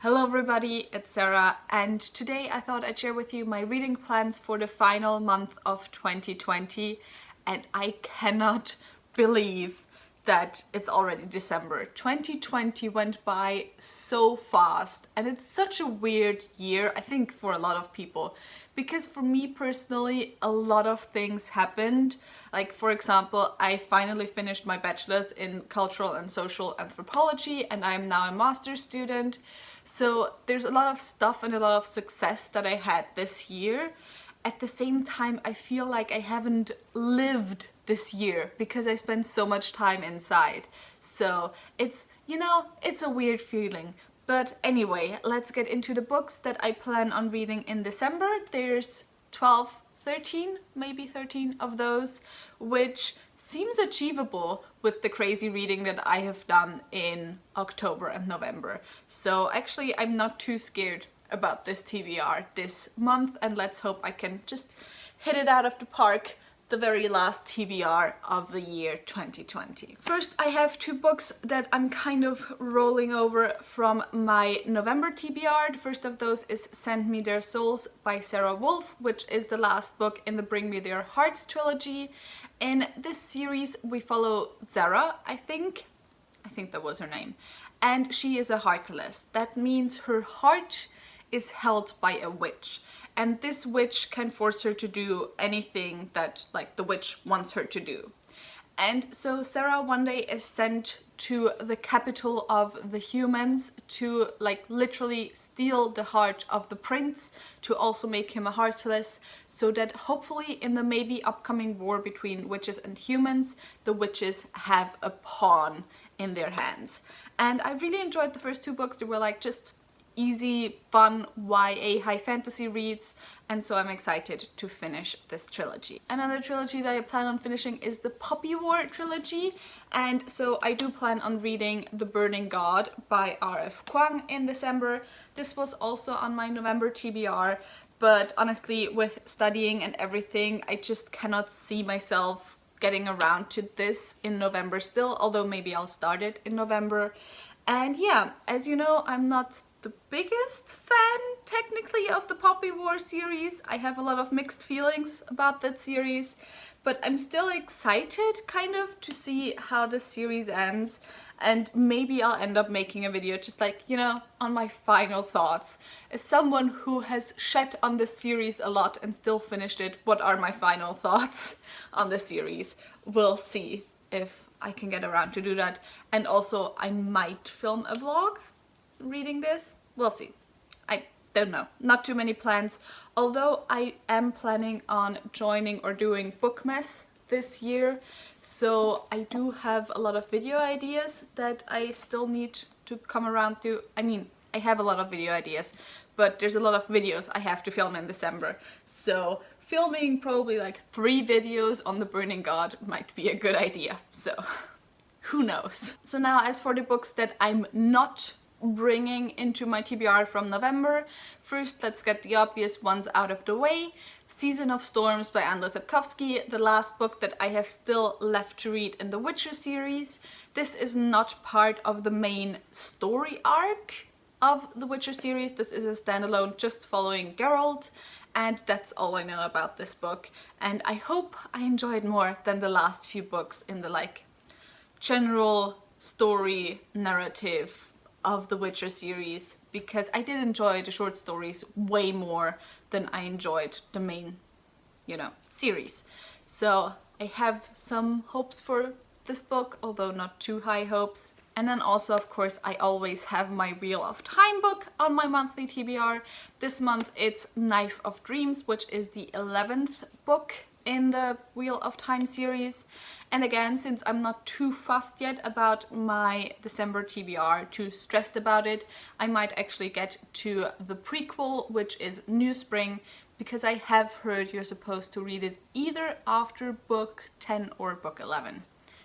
Hello everybody, it's Sarah, and today I thought I'd share with you my reading plans for the final month of 2020, and I cannot believe that it's already December. 2020 went by so fast, and it's such a weird year, I think, for a lot of people. Because for me personally, a lot of things happened. Like, for example, I finally finished my bachelor's in cultural and social anthropology, and I'm now a master's student. So there's a lot of stuff and a lot of success that I had this year. At the same time, I feel like I haven't lived this year because I spent so much time inside. So it's, it's a weird feeling. But anyway, let's get into the books that I plan on reading in December. There's 13 of those, which seems achievable with the crazy reading that I have done in October and November. So actually, I'm not too scared about this TBR this month, and let's hope I can just hit it out of the park, the very last TBR of the year 2020. First, I have two books that I'm kind of rolling over from my November TBR. The first of those is Send Me Their Souls by Sarah Wolf, which is the last book in the Bring Me Their Hearts trilogy. In this series, we follow Zara, I think that was her name, and she is a heartless. That means her heart is held by a witch, and this witch can force her to do anything that the witch wants her to do. And so Sarah one day is sent to the capital of the humans to literally steal the heart of the prince, to also make him a heartless, so that hopefully in the maybe upcoming war between witches and humans, the witches have a pawn in their hands. And I really enjoyed the first two books. They were just easy, fun YA high fantasy reads, and so I'm excited to finish this trilogy. Another trilogy that I plan on finishing is the Poppy War trilogy, and so I do plan on reading The Burning God by R.F. Kuang in December. This was also on my November TBR, but honestly, with studying and everything, I just cannot see myself getting around to this in November still, although maybe I'll start it in November. And yeah, as you know, I'm not the biggest fan technically of the Poppy War series. I have a lot of mixed feelings about that series, but I'm still excited kind of to see how the series ends, and maybe I'll end up making a video just on my final thoughts. As someone who has shat on this series a lot and still finished it, what are my final thoughts on the series? We'll see if I can get around to do that. And also I might film a vlog reading this. We'll see. I don't know. Not too many plans. Although I am planning on joining or doing Bookmess this year. So I do have a lot of video ideas that I still need to come around to. I mean, I have a lot of video ideas, but there's a lot of videos I have to film in December. So filming probably 3 videos on The Burning God might be a good idea. So who knows? So now, as for the books that I'm not bringing into my TBR from November, first let's get the obvious ones out of the way. Season of Storms by Andrzej Sapkowski, the last book that I have still left to read in the Witcher series. This is not part of the main story arc of the Witcher series. This is a standalone just following Geralt, and that's all I know about this book. And I hope I enjoy it more than the last few books in the general story narrative of the Witcher series, because I did enjoy the short stories way more than I enjoyed the main, series. So I have some hopes for this book, although not too high hopes. And then also, of course, I always have my Wheel of Time book on my monthly TBR. This month it's Knife of Dreams, which is the 11th book in the Wheel of Time series. And again, since I'm not too fussed yet about my December TBR, too stressed about it, I might actually get to the prequel, which is New Spring, because I have heard you're supposed to read it either after book 10 or book 11.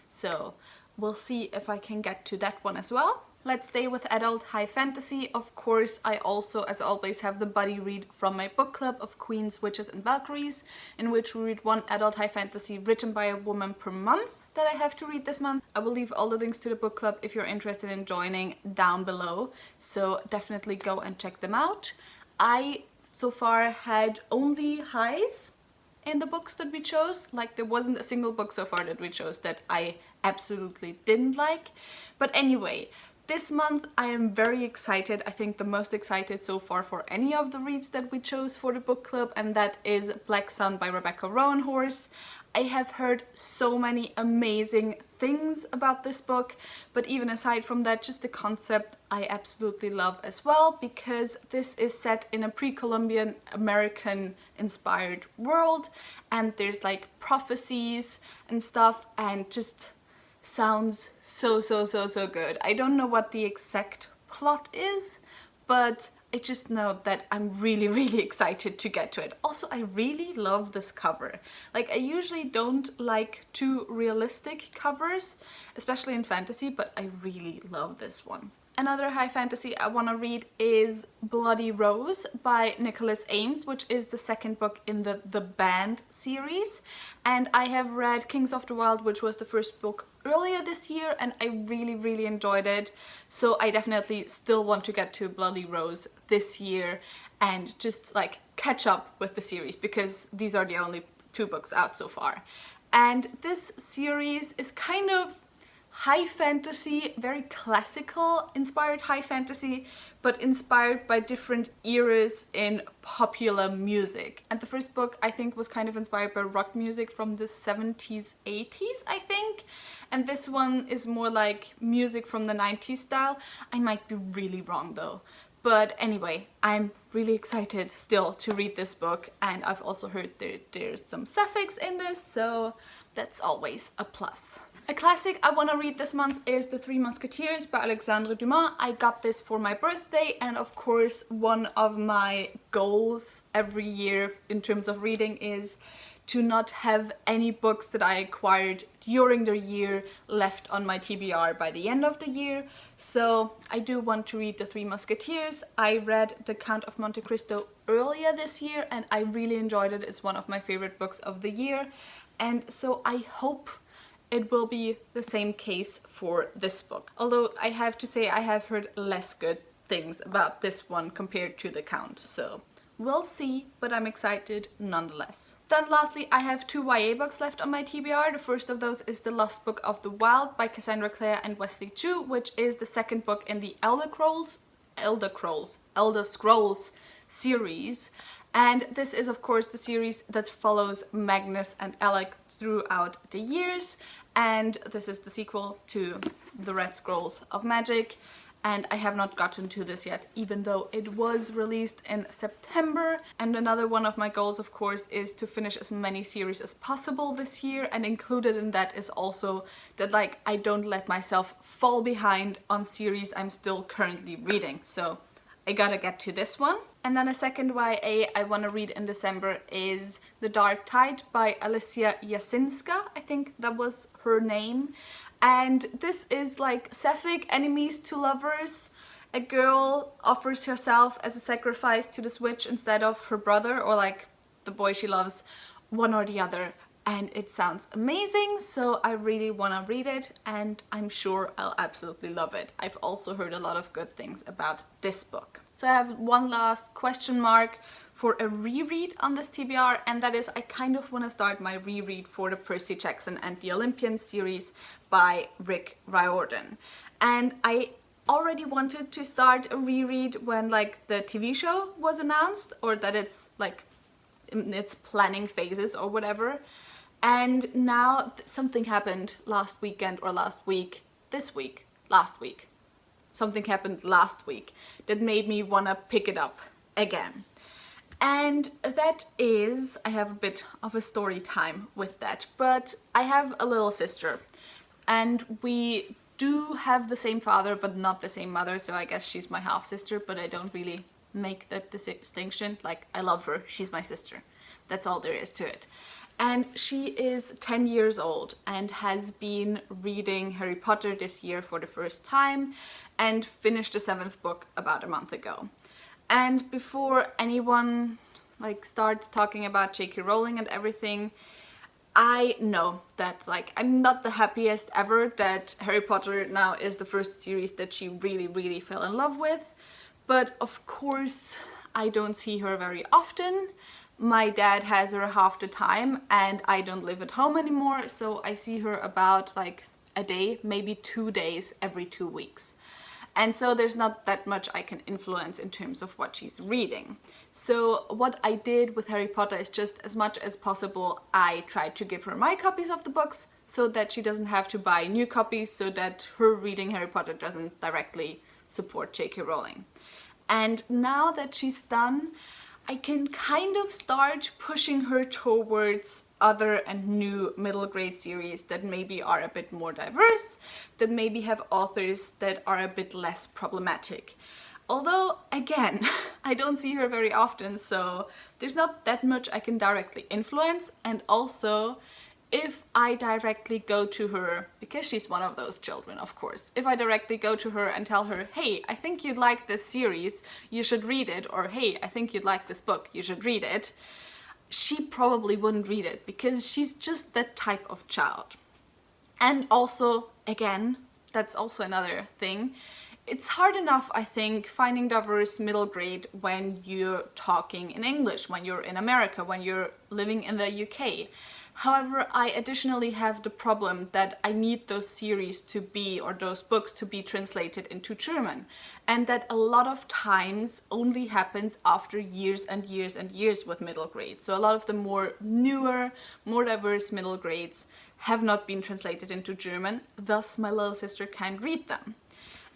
So we'll see if I can get to that one as well. Let's stay with adult high fantasy. Of course, I also, as always, have the buddy read from my book club of Queens, Witches and Valkyries, in which we read one adult high fantasy written by a woman per month. that I have to read this month. I will leave all the links to the book club if you're interested in joining down below, so definitely go and check them out. I so far had only highs in the books that we chose. Like, there wasn't a single book so far that we chose that I absolutely didn't like. But anyway, this month I am very excited. I think the most excited so far for any of the reads that we chose for the book club, and that is Black Sun by Rebecca Roanhorse. I have heard so many amazing things about this book, but even aside from that, just the concept I absolutely love as well, because this is set in a pre-Columbian American inspired world, and there's like prophecies and stuff, and just sounds so good. I don't know what the exact plot is, but I just know that I'm really excited to get to it. Also, I really love this cover. Like, I usually don't like too realistic covers, especially in fantasy, but I really love this one. Another high fantasy I want to read is Bloody Rose by Nicholas Ames, which is the second book in the Band series. And I have read Kings of the Wild, which was the first book earlier this year, and I really enjoyed it. So I definitely still want to get to Bloody Rose this year and just like catch up with the series, because these are the only 2 books out so far. And this series is kind of high fantasy, very classical inspired high fantasy, but inspired by different eras in popular music. And the first book I think was kind of inspired by rock music from the 70s, 80s, I think. And this one is more like music from the 90s style. I might be really wrong though. But anyway, I'm really excited still to read this book, and I've also heard there's some sapphics in this, so that's always a plus. A classic I want to read this month is The Three Musketeers by Alexandre Dumas. I got this for my birthday, and of course one of my goals every year in terms of reading is to not have any books that I acquired during the year left on my TBR by the end of the year. So I do want to read The Three Musketeers. I read The Count of Monte Cristo earlier this year, and I really enjoyed it. It's one of my favorite books of the year. And so I hope it will be the same case for this book. Although I have to say I have heard less good things about this one compared to The Count, so we'll see, but I'm excited nonetheless. Then lastly, I have 2 YA books left on my TBR. The first of those is The Lost Book of the Wild by Cassandra Clare and Wesley Chu, which is the second book in the Elder Scrolls series. And this is of course the series that follows Magnus and Alec throughout the years, and this is the sequel to The Red Scrolls of Magic, and I have not gotten to this yet, even though it was released in September. And another one of my goals, of course, is to finish as many series as possible this year, and included in that is also that like I don't let myself fall behind on series I'm still currently reading. So I gotta get to this one. And then a second YA I want to read in December is The Dark Tide by Alicia Jasinska. I think that was her name. And this is like sapphic enemies to lovers. A girl offers herself as a sacrifice to this witch instead of her brother, or like the boy she loves, one or the other. And it sounds amazing, so I really want to read it, and I'm sure I'll absolutely love it. I've also heard a lot of good things about this book. So I have one last question mark for a reread on this TBR, and that is I kind of want to start my reread for the Percy Jackson and the Olympians series by Rick Riordan. And I already wanted to start a reread when like the TV show was announced, or that it's like in its planning phases or whatever. And now something happened last weekend or last week, last week. Something happened last week that made me want to pick it up again. And that is, I have a bit of a story time with that, but I have a little sister and we do have the same father but not the same mother, so I guess she's my half sister, but I don't really make that distinction. Like, I love her, she's my sister. That's all there is to it. And she is 10 years old and has been reading Harry Potter this year for the first time and finished the 7th book about a month ago. And before anyone like starts talking about J.K. Rowling and everything, I know that like I'm not the happiest ever that Harry Potter now is the first series that she really fell in love with, but of course I don't see her very often. My dad has her half the time and I don't live at home anymore, so I see her about like a day, maybe 2 days every 2 weeks. And so there's not that much I can influence in terms of what she's reading. So what I did with Harry Potter is just as much as possible I tried to give her my copies of the books so that she doesn't have to buy new copies, so that her reading Harry Potter doesn't directly support J.K. Rowling. And now that she's done, I can kind of start pushing her towards other and new middle grade series that maybe are a bit more diverse, that maybe have authors that are a bit less problematic. Although, again, I don't see her very often, so there's not that much I can directly influence. And also, if I directly go to her, because she's one of those children, of course, if I directly go to her and tell her, hey, I think you'd like this series, you should read it, or hey, I think you'd like this book, you should read it, she probably wouldn't read it because she's just that type of child. And also, again, that's also another thing. It's hard enough, I think, finding diverse middle grade when you're talking in English, when you're in America, when you're living in the UK. However, I additionally have the problem that I need those series to be, or those books to be translated into German. And that a lot of times only happens after years and years and years with middle grades. So a lot of the more newer, more diverse middle grades have not been translated into German, thus my little sister can't read them.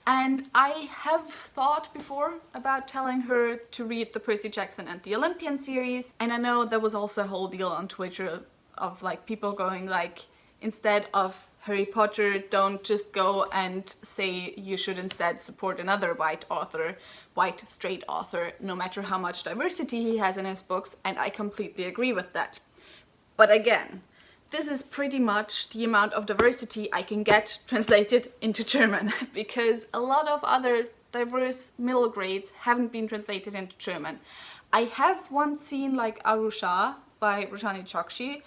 And I have thought before about telling her to read the Percy Jackson and the Olympian series, and I know there was also a whole deal on Twitter of like people going like, instead of Harry Potter, don't just go and say you should instead support another white author, white straight author, no matter how much diversity he has in his books, and I completely agree with that. But again, this is pretty much the amount of diversity I can get translated into German, because a lot of other diverse middle grades haven't been translated into German. I have once seen like Arusha by Roshani Chokshi,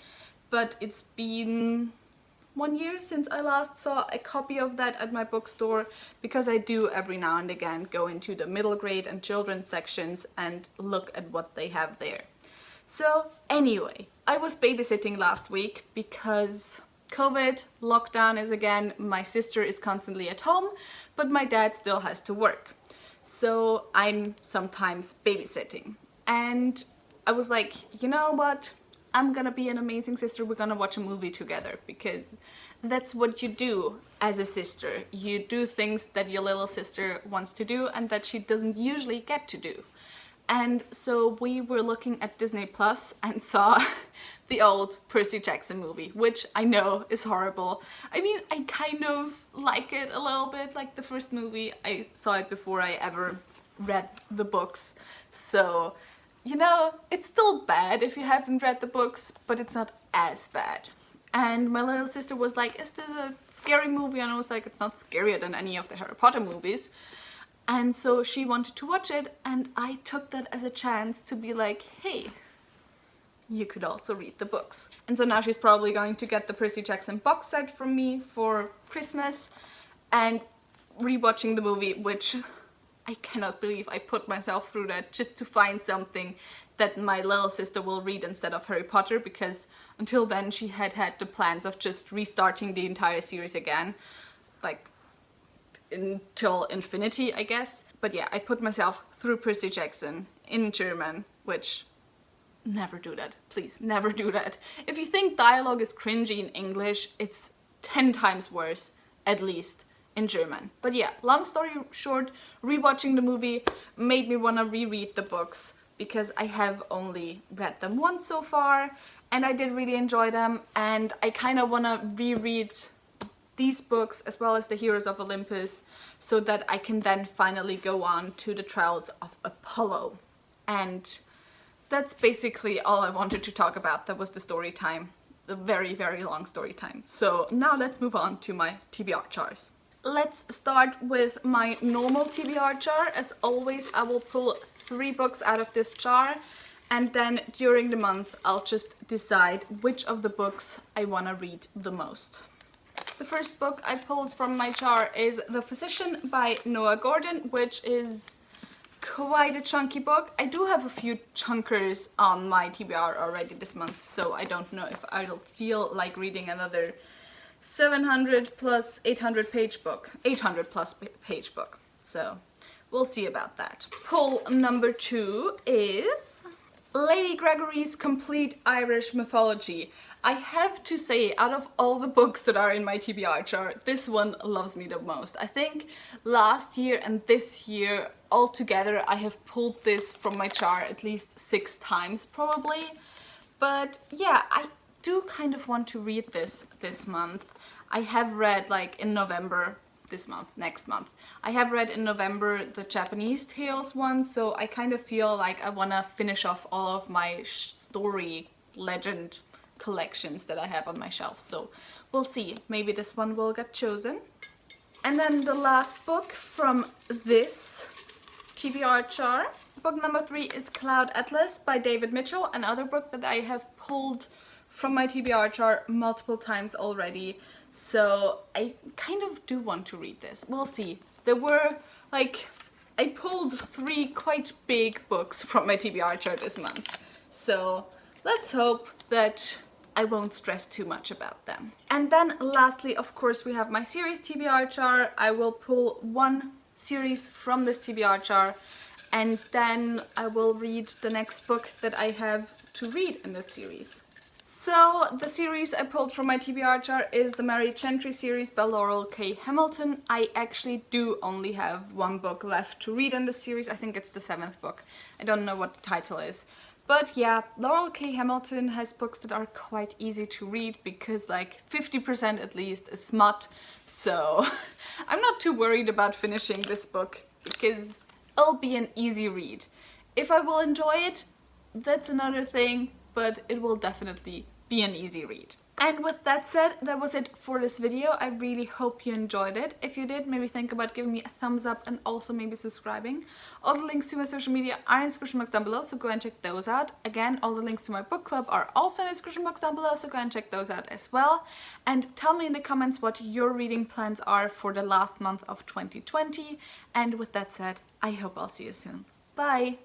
but it's been 1 year since I last saw a copy of that at my bookstore, because I do every now and again go into the middle grade and children's sections and look at what they have there. So anyway, I was babysitting last week because COVID, lockdown is again, my sister is constantly at home, but my dad still has to work. So I'm sometimes babysitting. And I was like, you know what? I'm gonna be an amazing sister, we're gonna watch a movie together, because that's what you do as a sister. You do things that your little sister wants to do and that she doesn't usually get to do. And so we were looking at Disney Plus and saw the old Percy Jackson movie, which I know is horrible. I mean, I kind of like it a little bit, like the first movie. I saw it before I ever read the books. So, you know, it's still bad if you haven't read the books, but it's not as bad. And my little sister was like, is this a scary movie? And I was like, it's not scarier than any of the Harry Potter movies. And so she wanted to watch it, and I took that as a chance to be like, hey, you could also read the books. And so now she's probably going to get the Percy Jackson box set from me for Christmas, and rewatching the movie, which I cannot believe I put myself through that just to find something that my little sister will read instead of Harry Potter, because until then she had had the plans of just restarting the entire series again, like until infinity, I guess. But yeah, I put myself through Percy Jackson in German, which, never do that. Please, never do that. If you think dialogue is cringy in English, it's 10 times worse, at least, in German. But yeah, long story short, rewatching the movie made me want to reread the books, because I have only read them once so far, and I did really enjoy them, and I kind of want to reread these books as well as the Heroes of Olympus, so that I can then finally go on to the Trials of Apollo. And that's basically all I wanted to talk about. That was the story time, the very, very long story time. So now let's move on to my TBR jars. Let's start with my normal TBR jar. As always, I will pull 3 books out of this jar, and then during the month I'll just decide which of the books I want to read the most. The first book I pulled from my jar is The Physician by Noah Gordon, which is quite a chunky book. I do have a few chunkers on my TBR already this month, so I don't know if I'll feel like reading another 700 plus 800 page book, 800 plus page book. So we'll see about that. Pull number 2 is Lady Gregory's Complete Irish Mythology. I have to say, out of all the books that are in my TBR jar, this one loves me the most. I think last year and this year altogether I have pulled this from my jar at least 6 times probably. But yeah, I do kind of want to read this month. I have read like in November, this month, next month. I have read in November the Japanese Tales one, so I kind of feel like I want to finish off all of my story legend collections that I have on my shelf, so we'll see. Maybe this one will get chosen. And then the last book from this TBR jar, book number 3 is Cloud Atlas by David Mitchell, another book that I have pulled from my TBR jar multiple times already, so I kind of do want to read this. We'll see. There were like, I pulled 3 quite big books from my TBR jar this month, so let's hope that I won't stress too much about them. And then lastly, of course, we have my series TBR jar. I will pull 1 series from this TBR jar, and then I will read the next book that I have to read in that series. So the series I pulled from my TBR jar is the Mary Gentry series by Laurel K. Hamilton. I actually do only have 1 book left to read in the series. I think it's the 7th book. I don't know what the title is. But yeah, Laurel K. Hamilton has books that are quite easy to read because like 50% at least is smut. So I'm not too worried about finishing this book because it'll be an easy read. If I will enjoy it, that's another thing, but it will definitely be an easy read. And with that said, that was it for this video. I really hope you enjoyed it. If you did, maybe think about giving me a thumbs up and also maybe subscribing. All the links to my social media are in the description box down below, so go and check those out. Again, all the links to my book club are also in the description box down below, so go and check those out as well. And tell me in the comments what your reading plans are for the last month of 2020. And with that said, I hope I'll see you soon. Bye!